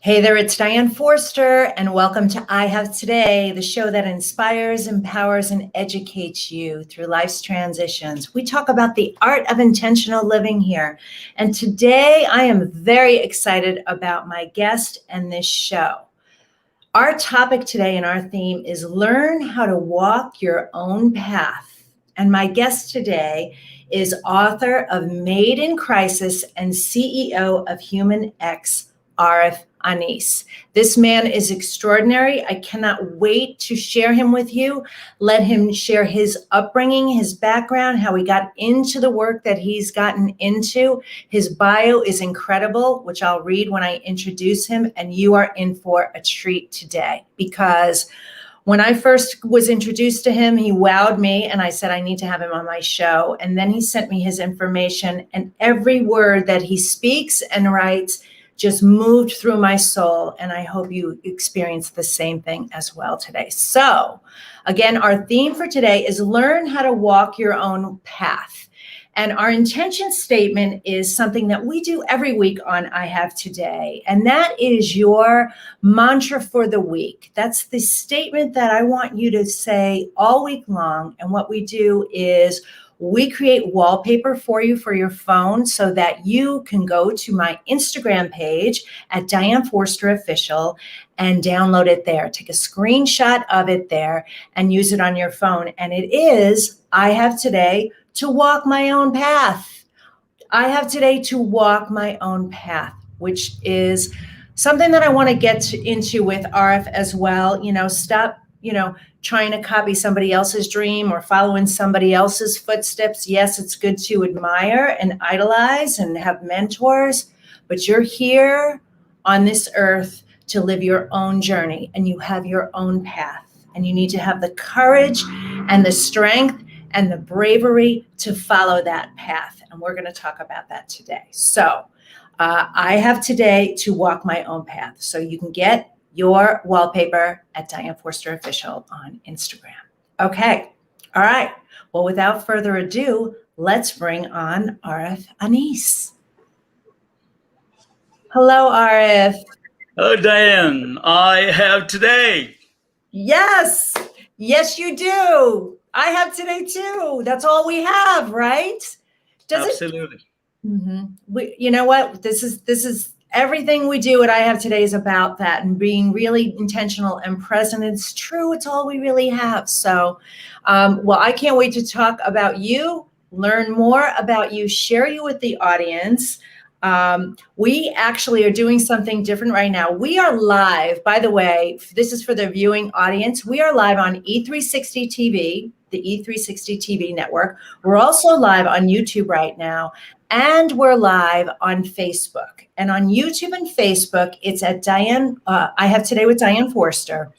Hey there, it's Diane Forster, and welcome to I Have Today, the show that inspires, empowers, and educates you through life's transitions. We talk about the art of intentional living here. And today I am very excited about my guest and this show. Our topic today and our theme is learn how to walk your own path. And my guest today is author of Made in Crisis and CEO of Human X, Arif Anis. This man is extraordinary. I cannot wait to share him with you. Let him share his upbringing, his background, how he got into the work that he's gotten into. His bio is incredible, which I'll read when I introduce him. And you are in for a treat today, because when I first was introduced to him, he wowed me, and I said, I need to have him on my show. And then he sent me his information, and every word that he speaks and writes just moved through my soul, and I hope you experience the same thing as well today. So again, our theme for today is learn how to walk your own path. And our intention statement is something that we do every week on I Have Today, and that is your mantra for the week. That's the statement that I want you to say all week long, and what we do is we create wallpaper for you for your phone so that you can go to my Instagram page at Diane Forster Official and download it there. Take a screenshot of it there and use it on your phone. And it is, I have today to walk my own path. I have today to walk my own path, which is something that I want to get into with Arif as well. Stop, trying to copy somebody else's dream or following somebody else's footsteps. Yes, it's good to admire and idolize and have mentors, but you're here on this earth to live your own journey, and you have your own path, and you need to have the courage and the strength and the bravery to follow that path. And we're going to talk about that today. So I have today to walk my own path. So you can get your wallpaper at Diane Forster Official on Instagram. Okay. All right. Well, without further ado, let's bring on Arif Anis. Hello, Arif. Hello, Diane. I have today. Yes. Yes, you do. I have today too. That's all we have, right? Absolutely. You know what? This is everything we do at I Have Today is about that, and being really intentional and present. It's true. It's all we really have. So, well, I can't wait to talk about you, learn more about you, share you with the audience. We actually are doing something different right now. We are live, by the way, this is for the viewing audience. We are live on E360 TV, the E360 TV network. We're also live on YouTube right now, and we're live on Facebook. And on YouTube and Facebook, it's at Diane, I Have Today with Diane Forster.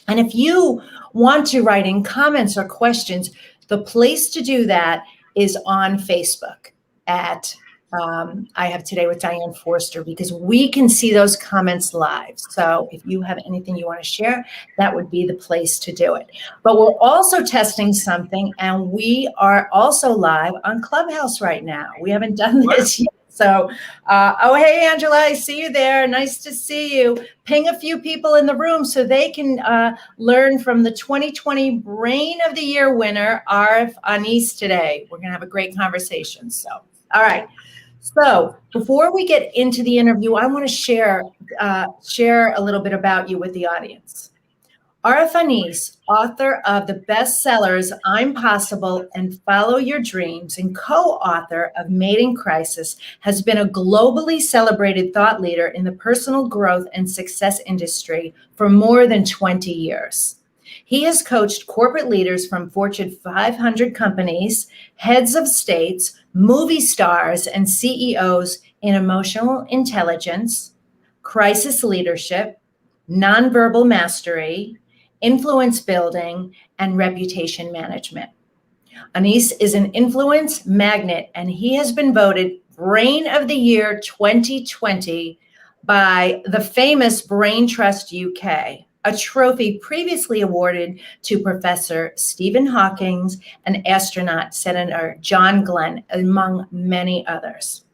And if you want to write in comments or questions, the place to do that is on Facebook at I Have Today with Diane Forster, because we can see those comments live. So if you have anything you want to share, that would be the place to do it. But we're also testing something, and we are also live on Clubhouse right now. We haven't done this yet. So, oh, hey, Angela, I see you there. Nice to see you. Ping a few people in the room so they can learn from the 2020 Brain of the Year winner, Arif Anis, today. We're going to have a great conversation. So, all right. So before we get into the interview, I want to share a little bit about you with the audience. Arif Anis, author of the bestsellers I'm Possible and Follow Your Dreams, and co-author of Made in Crisis, has been a globally celebrated thought leader in the personal growth and success industry for more than 20 years. He has coached corporate leaders from Fortune 500 companies, heads of states, movie stars, and CEOs in emotional intelligence, crisis leadership, nonverbal mastery, influence building, and reputation management. Anis is an influence magnet, and he has been voted Brain of the Year 2020 by the famous Brain Trust UK, a trophy previously awarded to Professor Stephen Hawking and astronaut Senator John Glenn, among many others.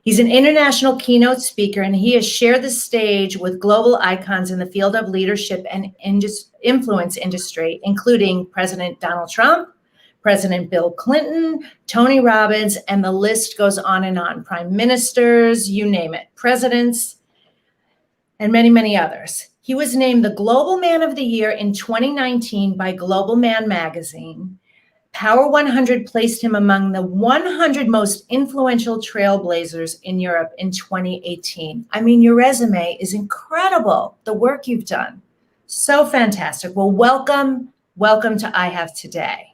He's an international keynote speaker, and he has shared the stage with global icons in the field of leadership and influence industry, including President Donald Trump, President Bill Clinton, Tony Robbins, and the list goes on and on. Prime ministers, you name it, presidents, and many, many others. He was named the Global Man of the Year in 2019 by Global Man magazine. Power 100 placed him among the 100 most influential trailblazers in Europe in 2018. I mean, your resume is incredible, the work you've done. So fantastic. Well, welcome to I Have Today.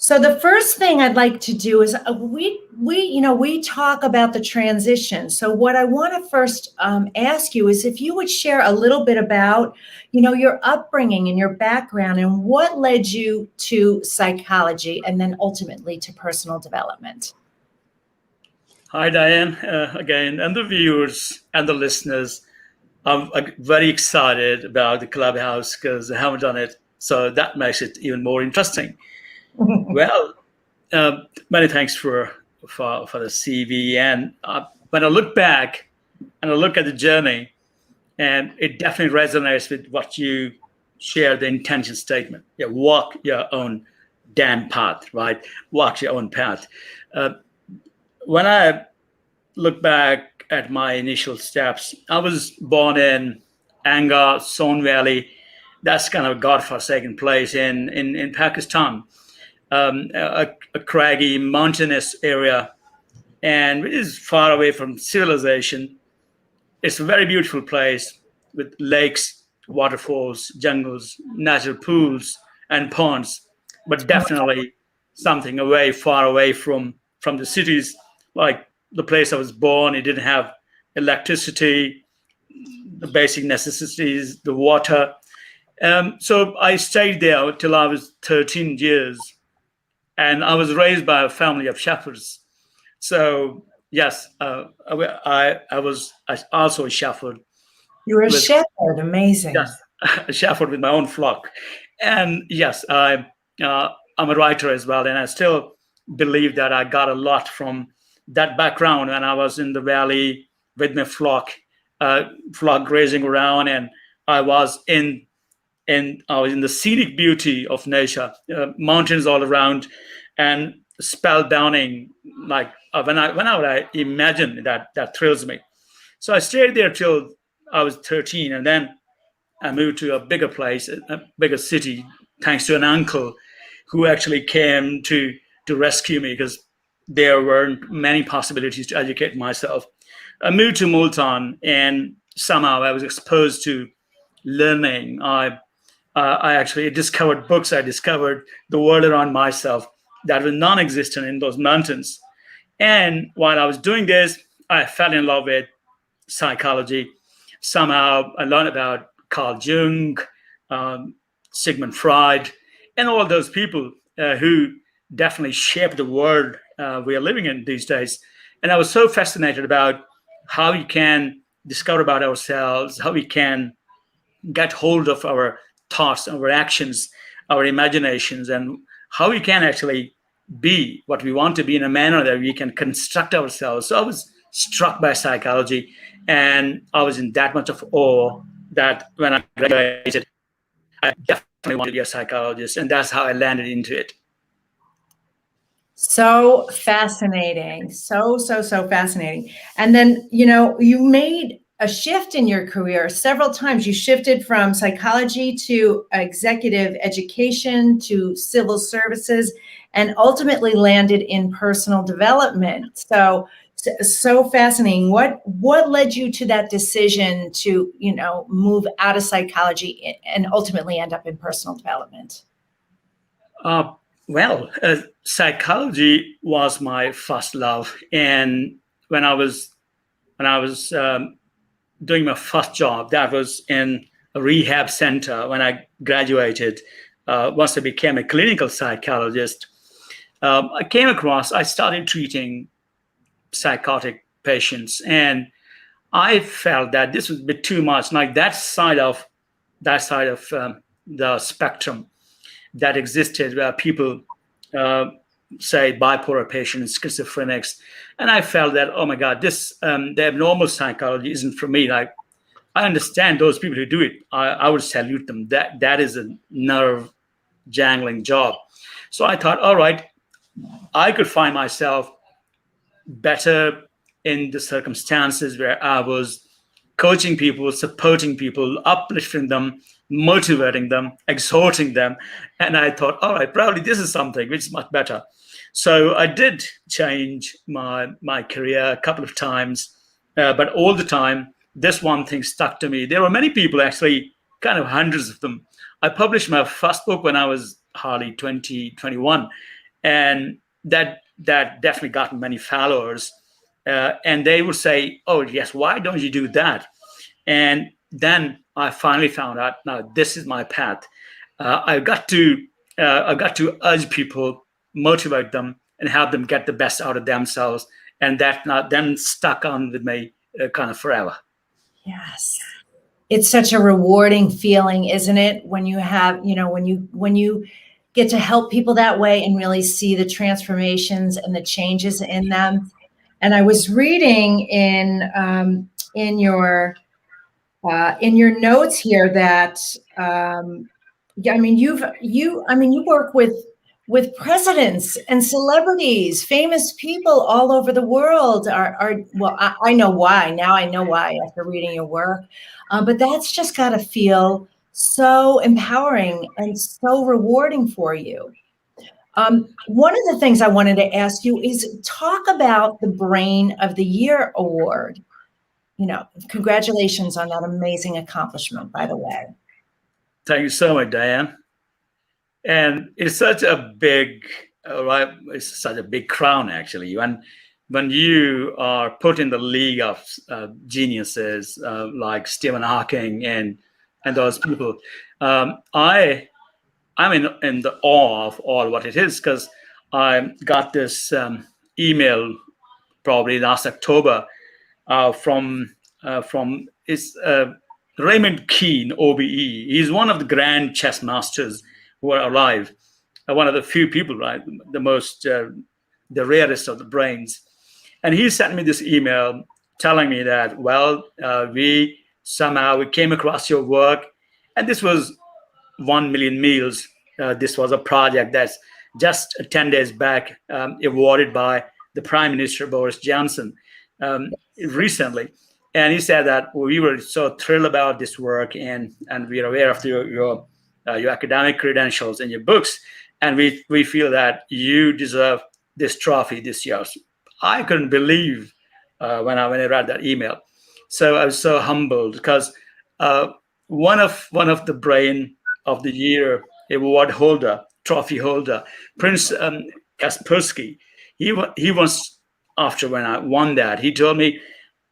So the first thing I'd like to do is we talk about the transition. So what I want to first ask you is if you would share a little bit about, your upbringing and your background and what led you to psychology and then ultimately to personal development. Hi, Diane, again, and the viewers and the listeners. I'm very excited about the Clubhouse because I haven't done it, so that makes it even more interesting. Well, many thanks for the CV. And when I look back and I look at the journey, and it definitely resonates with what you share, the intention statement. Yeah, walk your own damn path, right? Walk your own path. When I look back at my initial steps, I was born in Anga, Son Valley. That's kind of a godforsaken place in Pakistan. A craggy, mountainous area, and it is far away from civilization. It's a very beautiful place with lakes, waterfalls, jungles, natural pools, and ponds, but definitely something far away from the cities. Like the place I was born, it didn't have electricity, the basic necessities, the water. So I stayed there till I was 13 years. And I was raised by a family of shepherds. So, yes, I was also a shepherd. You were a shepherd, amazing. Yes, a shepherd with my own flock. And yes, I'm a writer as well. And I still believe that I got a lot from that background when I was in the valley with my flock grazing around. And I was in the scenic beauty of nature, mountains all around, and spellbinding. Like when I imagine that thrills me. So I stayed there till I was 13, and then I moved to a bigger place, a bigger city, thanks to an uncle who actually came to rescue me because there weren't many possibilities to educate myself. I moved to Multan, and somehow I was exposed to learning. I actually discovered books. I discovered the world around myself that was non-existent in those mountains. And while I was doing this, I fell in love with psychology. Somehow I learned about Carl Jung, Sigmund Freud, and all those people who definitely shaped the world we are living in these days. And I was so fascinated about how we can discover about ourselves, how we can get hold of our thoughts, our actions, our imaginations, and how we can actually be what we want to be in a manner that we can construct ourselves. So I was struck by psychology, and I was in that much of awe that when I graduated, I definitely wanted to be a psychologist, and that's how I landed into it. So fascinating. So fascinating. And then, you made a shift in your career several times. You shifted from psychology to executive education to civil services and ultimately landed in personal development. So fascinating. What led you to that decision to, move out of psychology and ultimately end up in personal development? Psychology was my first love. And when I was doing my first job, that was in a rehab center when I graduated. Once I became a clinical psychologist, I started treating psychotic patients, and I felt that this was a bit too much. Like that side of the spectrum that existed, where people say, bipolar patients, schizophrenics, and I felt that, oh my God, this the abnormal psychology isn't for me. Like, I understand those people who do it. I would salute them. That is a nerve jangling job. So I thought, all right, I could find myself better in the circumstances where I was coaching people, supporting people, uplifting them, motivating them, exhorting them. And I thought, all right, probably this is something which is much better. So I did change my career a couple of times, but all the time, this one thing stuck to me. There were many people, actually, kind of hundreds of them. I published my first book when I was hardly 20, 21, and that definitely got many followers. And they would say, oh, yes, why don't you do that? And then I finally found out, now this is my path. I got to urge people, motivate them, and help them get the best out of themselves. And that then stuck on with me kind of forever. Yes. It's such a rewarding feeling, isn't it? When you have, when you get to help people that way and really see the transformations and the changes in them. And I was reading in your notes here that you work with presidents and celebrities, famous people all over the world. I know why now. I know why after reading your work, but that's just got to feel so empowering and so rewarding for you. One of the things I wanted to ask you is talk about the Brain of the Year award. Congratulations on that amazing accomplishment, by the way. Thank you so much, Diane. And it's such a big, it's such a big crown, actually. When you are put in the league of geniuses like Stephen Hawking and those people, I'm in the awe of all what it is, because I got this email probably last October from Raymond Keene, OBE. He's one of the grand chess masters who are alive. One of the few people, right? The rarest of the brains. And he sent me this email telling me that, we came across your work, and this was 1 million meals. This was a project that's just 10 days back awarded by the Prime Minister, Boris Johnson, recently. And he said that we were so thrilled about this work, and we are aware of your academic credentials and your books, and we feel that you deserve this trophy this year. So I couldn't believe when I read that email. So I was so humbled, because one of the Brain of the Year award holder, trophy holder, Prince Kaspersky, he was, after when I won that, he told me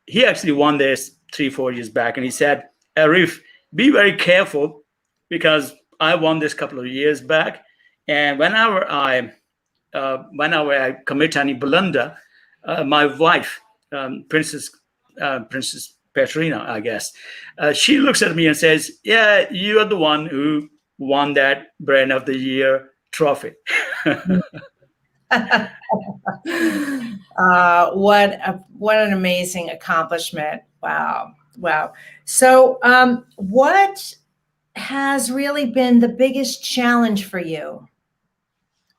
he actually won this 3-4 years back, and he said, Arif, be very careful, because I won this couple of years back, and whenever I commit any blunder, my wife, Princess Petrina, I guess, she looks at me and says, yeah, you are the one who won that Brain of the Year trophy. What an amazing accomplishment. Wow. So what has really been the biggest challenge for you,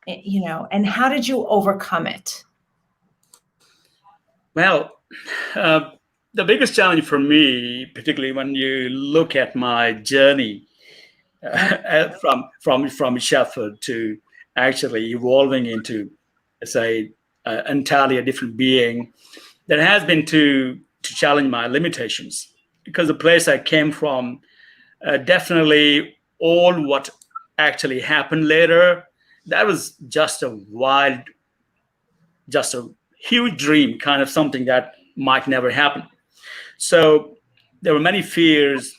and how did you overcome it? Well, the biggest challenge for me, particularly when you look at my journey from shepherd to actually evolving into, say, entirely a different being, that has been to challenge my limitations, because the place I came from, definitely all what actually happened later, that was just a huge dream, kind of something that might never happen. So there were many fears,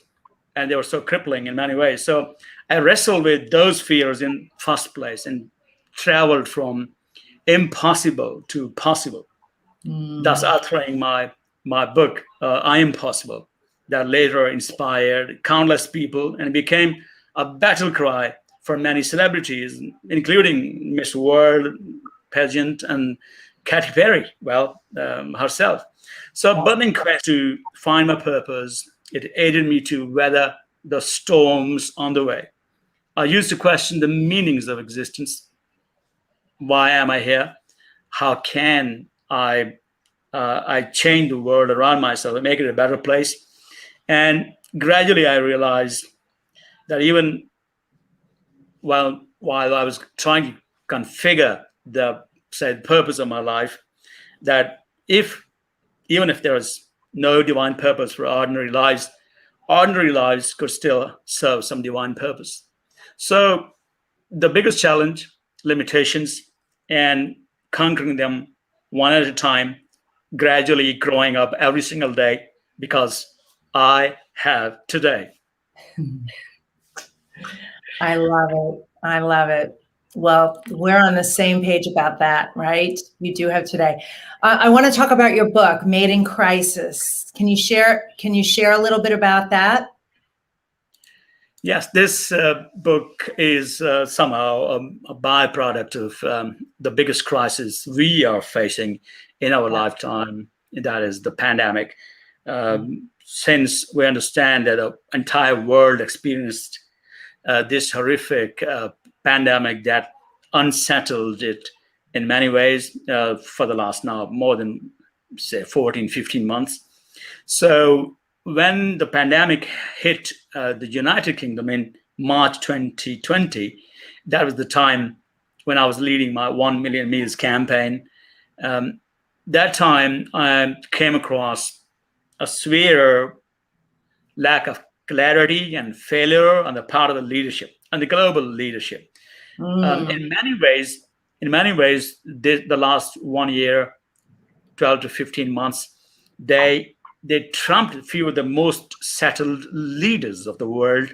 and they were so crippling in many ways. So I wrestled with those fears in first place and traveled from impossible to possible, thus authoring my book, I Am Possible, that later inspired countless people and became a battle cry for many celebrities, including Miss World, pageant, and Katy Perry, herself. So burning quest to find my purpose, it aided me to weather the storms on the way. I used to question the meanings of existence. Why am I here? How can I change the world around myself and make it a better place? And gradually I realized that even while I was trying to configure the purpose of my life, that even if there was no divine purpose for ordinary lives could still serve some divine purpose. So the biggest challenge, limitations, and conquering them one at a time, gradually growing up every single day, because I have today. I love it. I love it. Well, we're on the same page about that, right? You do have today. I want to talk about your book, Made in Crisis. Can you share a little bit about that? Yes, this book is somehow a byproduct of the biggest crisis we are facing in our lifetime, that is the pandemic. Since we understand that the entire world experienced this horrific pandemic that unsettled it in many ways for the last now more than, say, 14, 15 months. So when the pandemic hit the United Kingdom in March 2020, that was the time when I was leading my 1 million meals campaign. That time I came across a severe lack of clarity and failure on the part of the leadership and the global leadership. In many ways, the last 1 year, 12 to 15 months, they trumped a few of the most settled leaders of the world.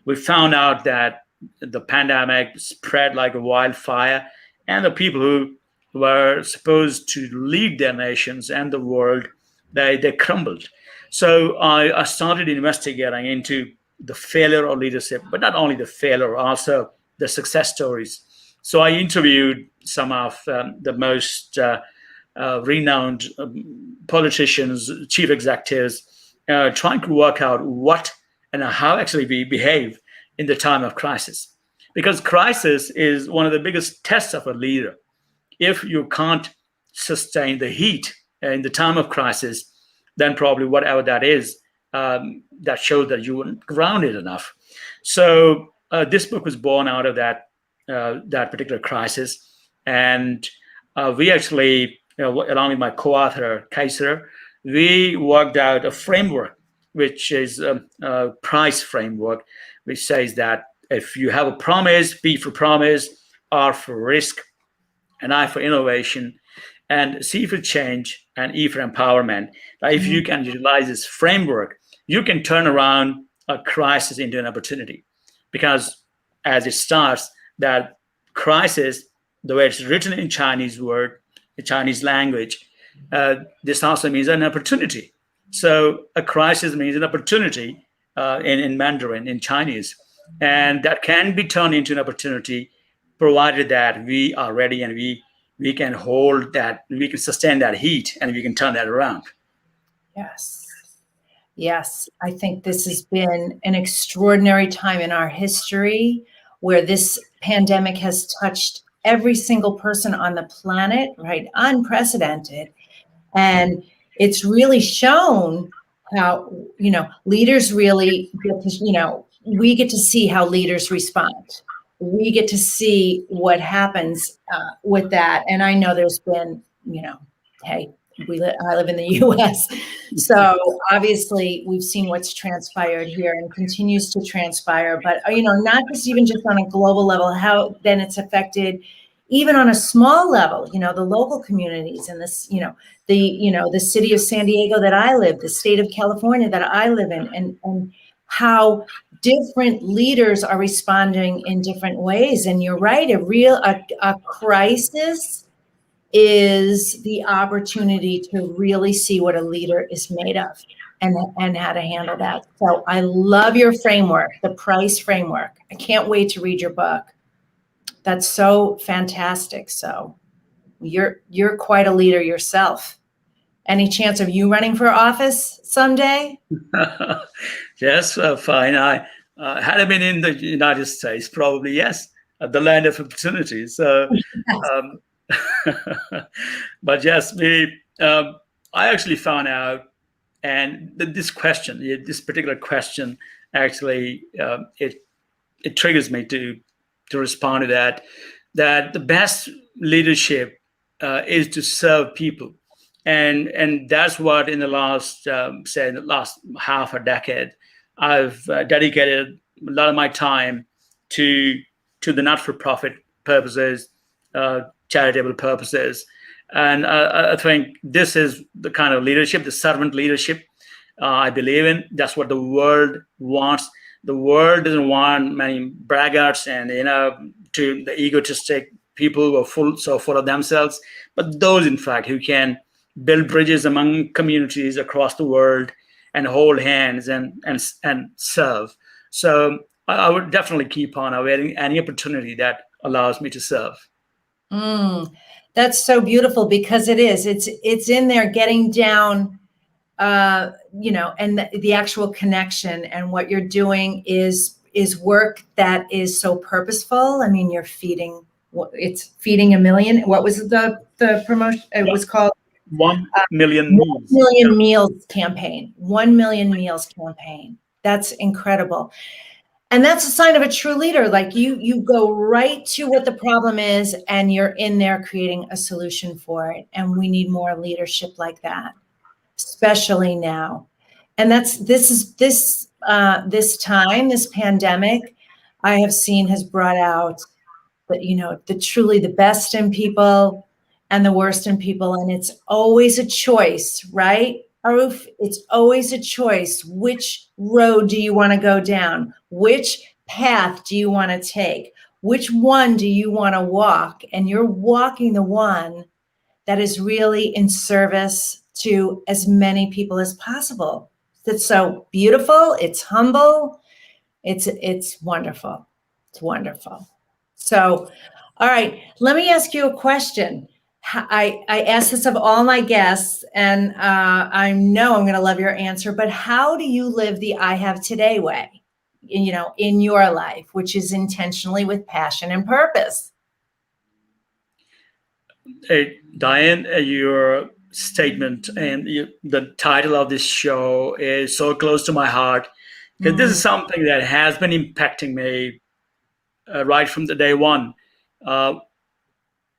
We found out that the pandemic spread like a wildfire, and the people who were supposed to lead their nations and the world, they crumbled. So I started investigating into the failure of leadership, but not only the failure, also the success stories. So I interviewed some of the most renowned politicians, chief executives, trying to work out what and how actually we behave in the time of crisis. Because crisis is one of the biggest tests of a leader. If you can't sustain the heat in the time of crisis, then probably whatever that is, that shows that you weren't grounded enough. So this book was born out of that particular crisis. And we actually, along with my co-author, Kaiser, we worked out a framework, which is a price framework, which says that if you have a promise, P for promise, R for risk, and I for innovation, and C for change, and E for empowerment. If you can utilize this framework, you can turn around a crisis into an opportunity. Because as it starts, that crisis, the way it's written in Chinese word, the Chinese language, this also means an opportunity. So a crisis means an opportunity in Mandarin, in Chinese. And that can be turned into an opportunity, provided that we are ready and we can hold that, we can sustain that heat, and we can turn that around. Yes. I think this has been an extraordinary time in our history where this pandemic has touched every single person on the planet, right? Unprecedented. And it's really shown how, leaders really get to, we get to see how leaders respond. We get to see what happens with that. And I know there's been, hey, I live in the U.S. So obviously we've seen what's transpired here and continues to transpire, but, not just on a global level, how then it's affected even on a small level, the local communities and this, the city of San Diego that I live, the state of California that I live in, and how different leaders are responding in different ways. And you're right, a crisis is the opportunity to really see what a leader is made of and how to handle that. So I love your framework, the price framework. I can't wait to read your book. That's so fantastic. So you're quite a leader yourself. Any chance of you running for office someday? Yes, fine. Had I been in the United States, probably yes, the land of opportunity. So, um, but yes, I actually found out, and this question, this particular question, actually, it triggers me to respond to that. That the best leadership is to serve people, and that's what in the last say in the last half a decade, I've dedicated a lot of my time to the not-for-profit purposes, charitable purposes, and I think this is the kind of leadership, the servant leadership, I believe in. That's what the world wants. The world doesn't want many braggarts and to the egotistic people who are full of themselves, but those in fact who can build bridges among communities across the world and hold hands and serve. So I would definitely keep on awaiting any opportunity that allows me to serve. That's so beautiful, because it's in there, getting down, and the actual connection, and what you're doing is work that is so purposeful. I mean, it's feeding a million. What was the promotion? It was called 1 million 1 meals. million meals campaign. 1 million meals campaign. That's incredible. And that's a sign of a true leader. Like you go right to what the problem is, and you're in there creating a solution for it. And we need more leadership like that, especially now. And this time, this pandemic, I have seen has brought out truly the best in people and the worst in people. And it's always a choice, right, Arif? It's always a choice. Which road do you want to go down? Which path do you want to take? Which one do you want to walk? And you're walking the one that is really in service to as many people as possible. It's so beautiful. It's humble. It's wonderful. It's wonderful. So, all right, let me ask you a question. I ask this of all my guests, and I know I'm going to love your answer, but how do you live the I Have Today way, in your life, which is intentionally with passion and purpose? Hey, Diane, your statement and the title of this show is so close to my heart, because this is something that has been impacting me right from the day one.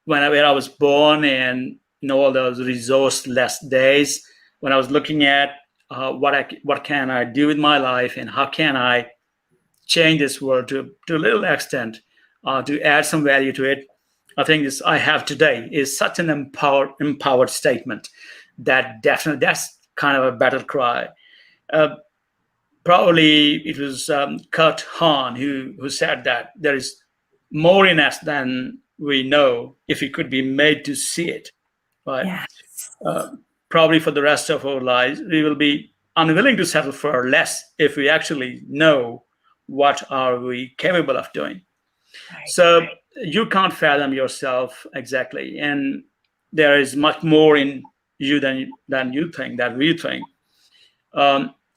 When I was born, and all those resourceless days, when I was looking at what can I do with my life, and how can I change this world to a little extent, to add some value to it. I think this I Have Today is such an empowered statement that definitely, that's kind of a battle cry. Probably it was Kurt Hahn who said that there is more in us than we know, if we could be made to see it. Right? Yes. Probably for the rest of our lives, we will be unwilling to settle for less if we actually know what are we capable of doing. Right. So you can't fathom yourself exactly, and there is much more in you than you think, that we think.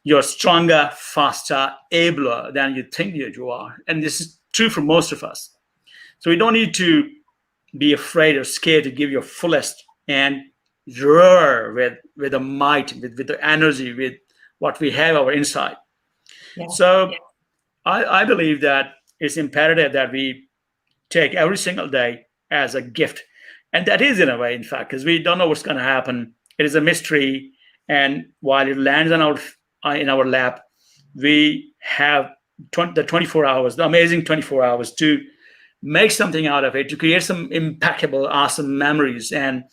You're stronger, faster, abler than you think you are, and this is true for most of us. So we don't need to be afraid or scared to give your fullest and roar with the might, with the energy, with what we have our inside. Yeah. So I believe that it's imperative that we take every single day as a gift. And that is, in a way, in fact, because we don't know what's going to happen. It is a mystery. And while it lands in our lap, we have the 24 hours, the amazing 24 hours to make something out of it, to create some impeccable, awesome memories, and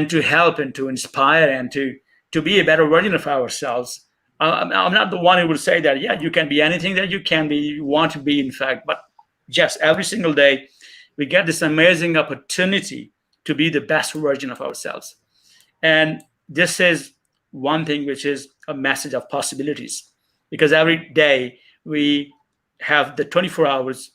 to help and to inspire and to be a better version of ourselves. I'm not the one who would say that, yeah, you can be anything that you can be, you want to be, in fact, but just every single day, we get this amazing opportunity to be the best version of ourselves. And this is one thing which is a message of possibilities, because every day we have the 24 hours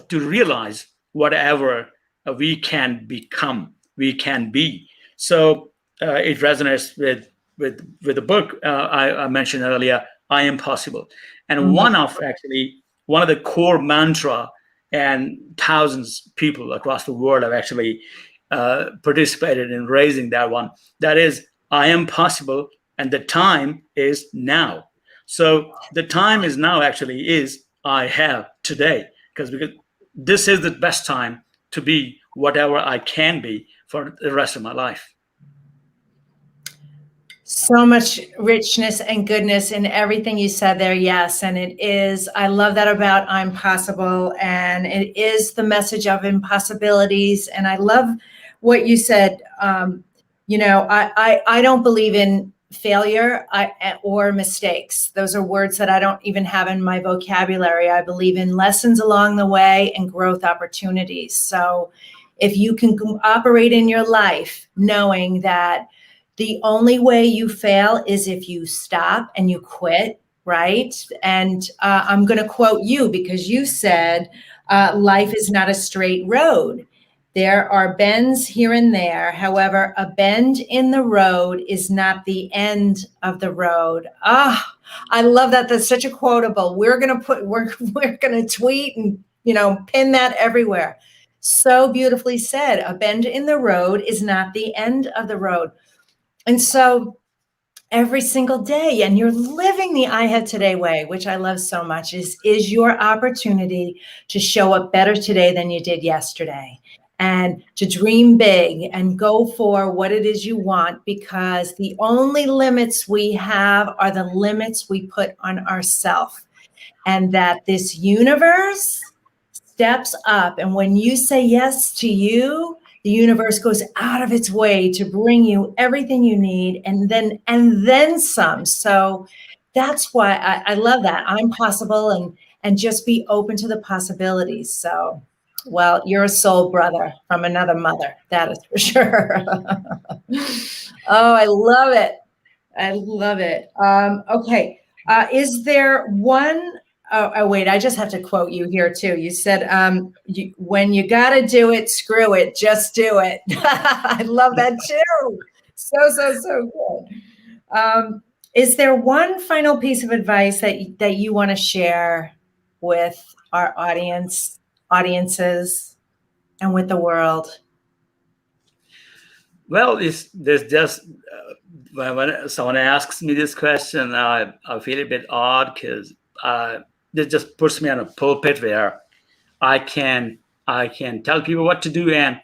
to realize whatever we can become we can be. So it resonates with the book I mentioned earlier, I Am Possible. And one of the core mantra, and thousands of people across the world have actually participated in raising that one. That is, I am possible, and the time is now. So the time is now actually is I have today, because this is the best time to be whatever I can be for the rest of my life. So much richness and goodness in everything you said there. Yes. And it is, I love that about I'm Possible. And it is the message of impossibilities. And I love what you said. I don't believe in failure or mistakes. Those are words that I don't even have in my vocabulary. I believe in lessons along the way and growth opportunities. So if you can operate in your life knowing that the only way you fail is if you stop and you quit, right? And I'm going to quote you because you said, life is not a straight road. There are bends here and there. However, a bend in the road is not the end of the road. I love that. That's such a quotable. We're going to tweet and, pin that everywhere. So beautifully said. A bend in the road is not the end of the road. And so every single day, and you're living the I Have Today way, which I love so much, is your opportunity to show up better today than you did yesterday, and to dream big and go for what it is you want, because the only limits we have are the limits we put on ourselves, and that this universe steps up. And when you say yes to you, the universe goes out of its way to bring you everything you need, and then some. So that's why I love that. I'm Possible, and just be open to the possibilities. So, well, you're a soul brother from another mother. That is for sure. Oh, I love it. I love it. Okay. Is there one? Oh, wait, I just have to quote you here too. You said, when you got to do it, screw it, just do it. I love that too. So good. Is there one final piece of advice that you want to share with our audiences and with the world? Well, there's just when someone asks me this question, I feel a bit odd, because it just puts me on a pulpit where I can tell people what to do, and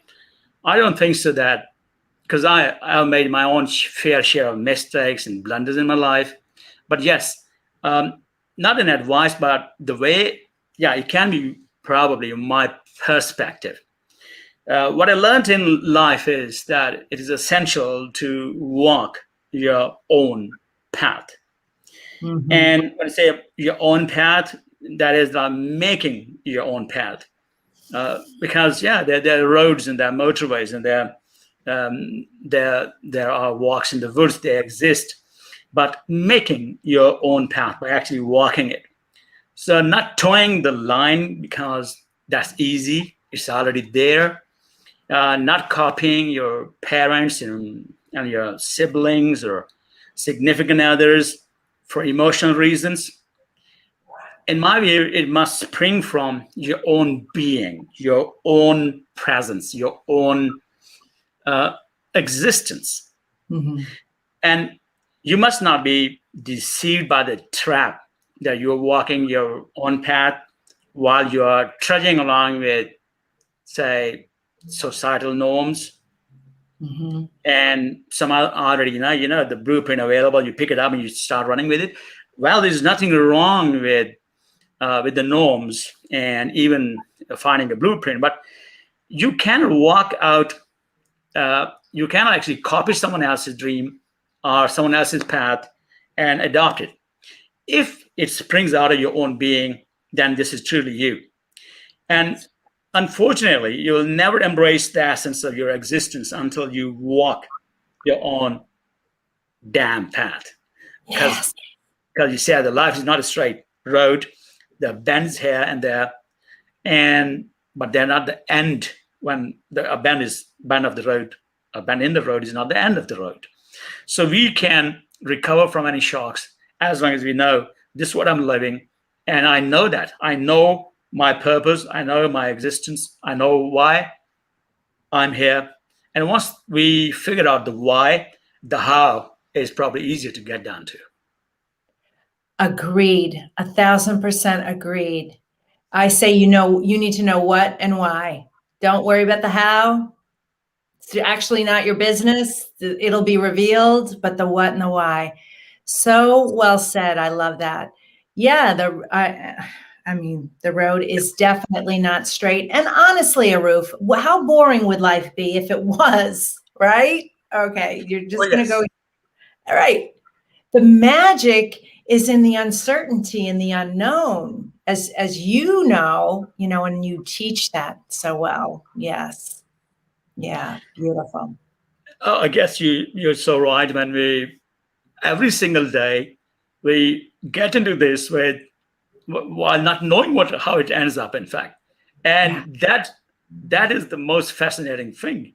I don't think so, that because I've made my own fair share of mistakes and blunders in my life. But yes, not an advice, but the way, it can be probably my perspective. What I learned in life is that it is essential to walk your own path. Mm-hmm. And when I say your own path, that is making your own path. Because there are roads and there are motorways and there are walks in the woods, they exist. But making your own path by actually walking it. So not towing the line because that's easy, it's already there. Not copying your parents and your siblings or significant others for emotional reasons. In my view, it must spring from your own being, your own presence, your own existence. Mm-hmm. And you must not be deceived by the trap that you're walking your own path while you're trudging along with, say, societal norms. Mm-hmm. And some are already, the blueprint available, you pick it up and you start running with it. Well, there's nothing wrong with the norms and even finding a blueprint, but you can walk out, you can actually copy someone else's dream or someone else's path and adopt it. If it springs out of your own being, then this is truly you. And unfortunately, you will never embrace the essence of your existence until you walk your own damn path. Because you said the life is not a straight road. There are bends here and there, but they're not the end when a bend of the road, a bend in the road is not the end of the road. So we can recover from any shocks as long as we know this is what I'm living, and I know that. I know my purpose. I know my existence. I know why I'm here. And once we figure out the why, the how is probably easier to get down to. Agreed. 1,000% agreed. I say, you need to know what and why. Don't worry about the how. It's actually not your business. It'll be revealed, but the what and the why. So well said. I love that. Yeah, I mean, the road is definitely not straight. And honestly, Arif, how boring would life be if it was, right? Okay, you're just going to go. All right. The magic is in the uncertainty and the unknown, as you know, and you teach that so well. Yes. Yeah. Beautiful. I guess you're so right. When every single day, we get into this while not knowing how it ends up, in fact. And that is the most fascinating thing.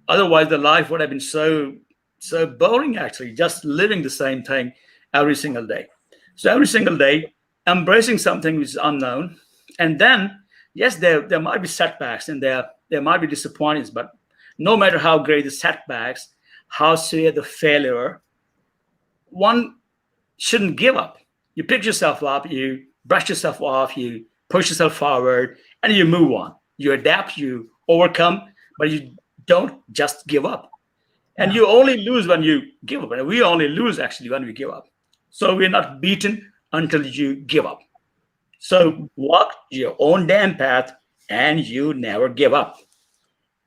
Otherwise, the life would have been so boring, actually, just living the same thing every single day. So every single day, embracing something which is unknown. And then, yes, there might be setbacks and there might be disappointments, but no matter how great the setbacks, how severe the failure, one shouldn't give up. You pick yourself up, you brush yourself off, you push yourself forward, and you move on. You adapt, you overcome, but you don't just give up. And you only lose when you give up. And we only lose, actually, when we give up. So we're not beaten until you give up. So walk your own damn path, and you never give up.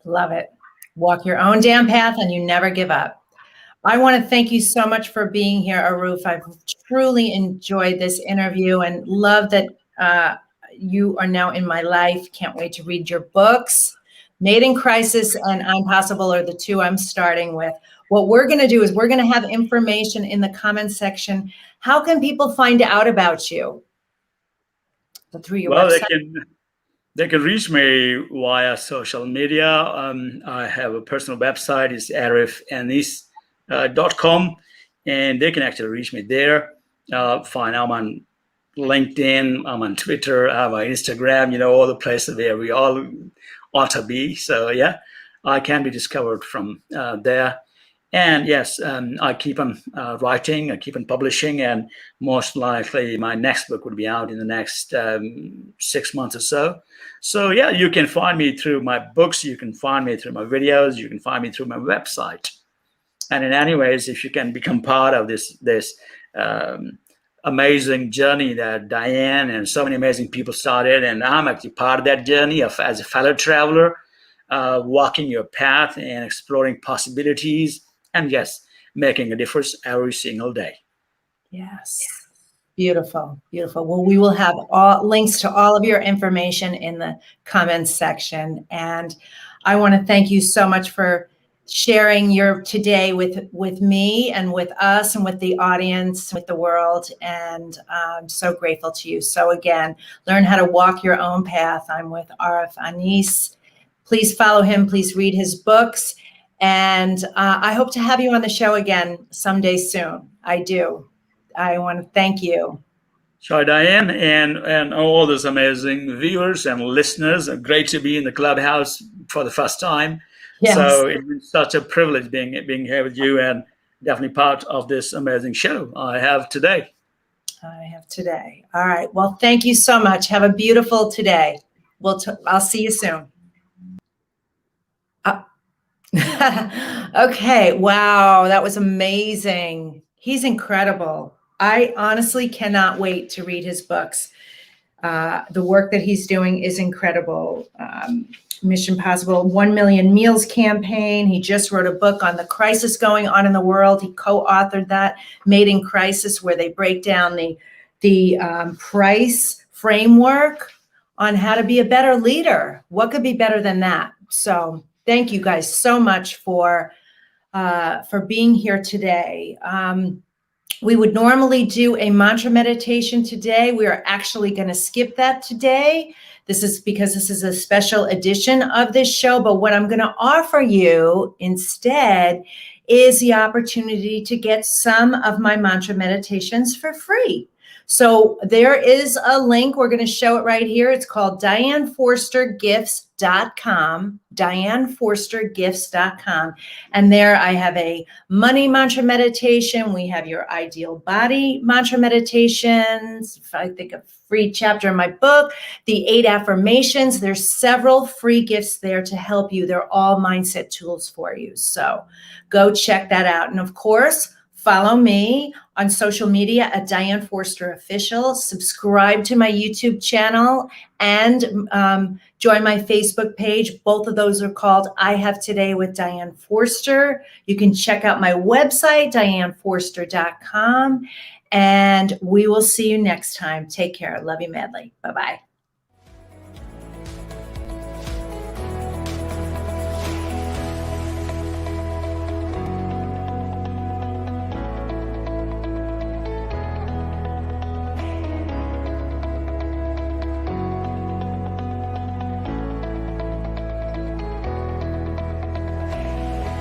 Love it. Walk your own damn path, and you never give up. I want to thank you so much for being here, Arif. I've truly enjoyed this interview and love that you are now in my life. Can't wait to read your books. Made in Crisis and I'm Possible are the two I'm starting with. What we're going to do is we're going to have information in the comments section. How can people find out about you? Through your website? They can reach me via social media. I have a personal website. It's arifanis.com, and they can actually reach me there. Fine, I'm on LinkedIn, I'm on Twitter, I'm on Instagram, all the places where we all ought to be. So yeah, I can be discovered from there. And yes, I keep on writing, I keep on publishing, and most likely my next book will be out in the next 6 months or so. So yeah, you can find me through my books, you can find me through my videos, you can find me through my website. And in any ways, if you can become part of this amazing journey that Diane and so many amazing people started, and I'm actually part of that journey as a fellow traveler, walking your path and exploring possibilities, and yes, making a difference every single day. Yes. Beautiful. Beautiful. Well, we will have all links to all of your information in the comments section. And I want to thank you so much for sharing your today with me and with us and with the audience, with the world. And I'm so grateful to you. So again, learn how to walk your own path. I'm with Arif Anis. Please follow him. Please read his books. And I hope to have you on the show again someday soon. I do. I want to thank you. Sure, Diane, and all those amazing viewers and listeners. Great to be in the clubhouse for the first time. Yes. So it's such a privilege being here with you, and definitely part of this amazing show I have today. All right. Well, thank you so much. Have a beautiful today. I'll see you soon. Okay. Wow. That was amazing. He's incredible. I honestly cannot wait to read his books. The work that he's doing is incredible. Mission Possible, 1 Million Meals Campaign. He just wrote a book on the crisis going on in the world. He co-authored that, Made in Crisis, where they break down the price framework on how to be a better leader. What could be better than that? So thank you guys so much for being here today. We would normally do a mantra meditation today. We are actually going to skip that today This is because this is a special edition of this show, but what I'm going to offer you instead is the opportunity to get some of my mantra meditations for free. So there is a link. We're going to show it right here. It's called DianeForsterGifts.com, DianeForsterGifts.com. And there I have a money mantra meditation. We have your ideal body mantra meditations. I think a free chapter in my book, the 8 affirmations. There's several free gifts there to help you. They're all mindset tools for you. So go check that out. And of course, follow me on social media at Diane Forster Official. Subscribe to my YouTube channel and join my Facebook page. Both of those are called I Have Today with Diane Forster. You can check out my website, DianeForster.com. And we will see you next time. Take care. Love you madly. Bye-bye.